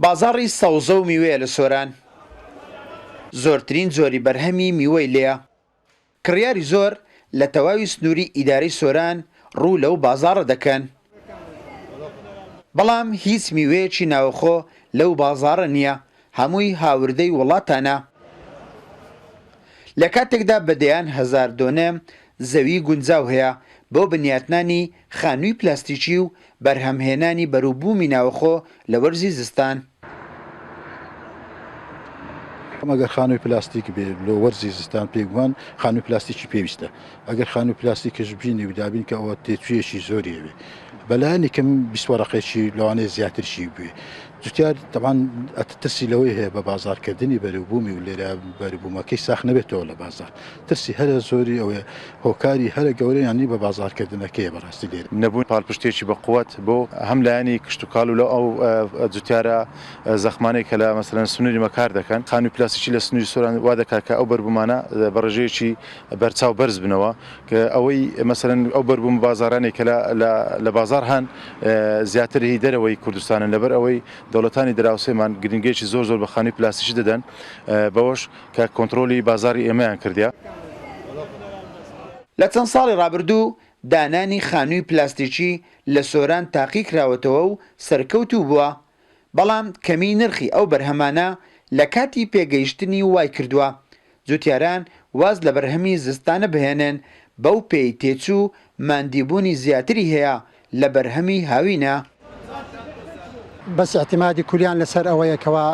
بازاڕی سەوزە و میوەیە لە سۆران. زۆرترین جۆری بەرهەمی میوەی لێیە. کڕیاری زۆر لە تەواوی سنووری ئیدارەی سۆران ڕوو لەو بازاڕە دەکەن. بەڵام هیچ میوەیەکی ناوخۆ لەو بازاڕە نییە، هەمووی هاوردەی وڵاتانە. لە کاتێکدا بەدەیان هەزار دۆنە زەوی گونجاو هەیە بۆ بنیاتنانی خانووی پلاستیکی و بەرهەمهێنانی بەرووبوومی ناوخۆ لە وەرزی زستان. ئەگەر خانووی پلاستیک بێ لە وەرزی زستان پێگومان خانووی پلاستیکی پێویستە. ئەگەر خانووی پلاستیکش بژینی و دابین کە ئەوە تێچوویەکی زۆری بێ بەلایەنی کەم 20 وەرەقێکی لەوانەیە زیاترشی بێ. جوتیار تەمان ترسی لەوەی هەیە بە بازارکردنی بەرووبوومی و لێرە بەرووبوومەکەی ساخ نەبێتەوە لە بازار. ترسی هەرە زۆری ئەوێ هۆکاری هەرە گەورەیانی بە بازارکردنەکەی بەڕاستی لێر نەبوون پاڵپشتێکی بەقوت بۆ هەم لایەنی کشتتوکاڵ و لە ئەو جوتیارە زەخمانەی کە لە مەسەرەن سنووری مەکار دەکەن خانووی پلاستیکی لە سنووری سۆران وا دەکات کە ئەو بەربوومانە بە ڕێژەیەکی بەرچاو بەرز بنەوە کە ئەوەی مەسەرەن ئەو بەربووم بازارانێک کە لە بازار هەن زیاتر هی دەرەوەی کوردستانن لەبەر ئەوەی دەوڵەتانی دراوسێمان گرنگێکی زۆر بە خانووی پلاستیکی دەدەن بەوەش کە کۆنتترۆلی بازاری ئێمەیان کردیا. لە چەند ساڵی ڕابردوو دانانی خانووی پلاستیکی لە سۆران تاقی کراوەتەوە و سەرکەوتوو بووە، بەڵام کەمی نرخی ئەو بەرهەمانە لە کاتی پێگەیشتنی وای کردووە جوتیاران واز لە بەرهەمی زستانە بهێنن بەو پێی تێچوو ماندیبوونی زیاتری هەیە لە بەرهەمی هاوینە. بەس احتیمادی کولیان لەسەر ئەوەیەکەوە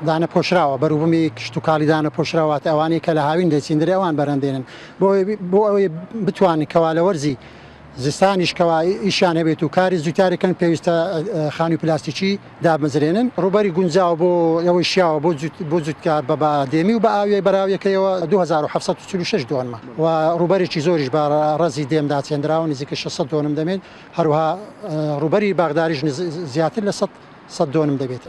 دانە پۆشراوە بەرووبوومی کشتتوکاڵی دانە پۆشراوات ئەوانەی کە لە هاوین دەچیندرێ ئەوان بەرەندێنن بۆ ئەوەی بتوانین کەوا لە وەرزی زستانیش کەوا ئیشان هەبێت و کاری زووتارەکەن پێویستە خانووی پلاستیکی دابمەزرێنن ڕووبەری گونجاو بۆ ئەوەی شیاوە بۆ زووتکار بە بادێمی و بە ئاوی بەراویەکەیەوە 2746 دۆنمە و ڕووبەرێکی زۆریش بە ڕەزی دێمدا چێنراوە نزیکە 600 دۆنم دەمێت هەروها ڕووبەری باغداریش زیاتر لە 100 دۆنم دەبێت.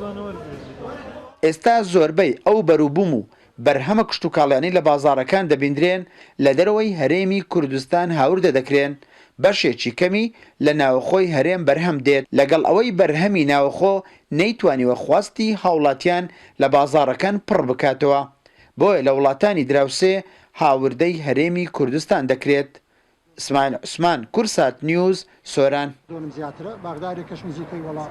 ئێستا زۆربەی ئەو بەرووبووم و بەرهەمە کشتتوکاڵیانی لە بازارەکان دەبیندرێن لە دەرەوەی هەرێمی کوردستان هاوردە دەکرێن بەشێکی کەمی لە ناوخۆی هەرێم بەرهەم دێت لەگەڵ ئەوەی بەرهەمی ناوخۆ نەیتوانیوە خواستی هاوڵاتیان لە بازارەکان پڕ بکاتەوە بۆیە لە وڵاتانی دراوسێ هاوردەی هەرێمی کوردستان دەکرێت. ئیسماعیل عوسمان، کورسات نیوز، سۆران.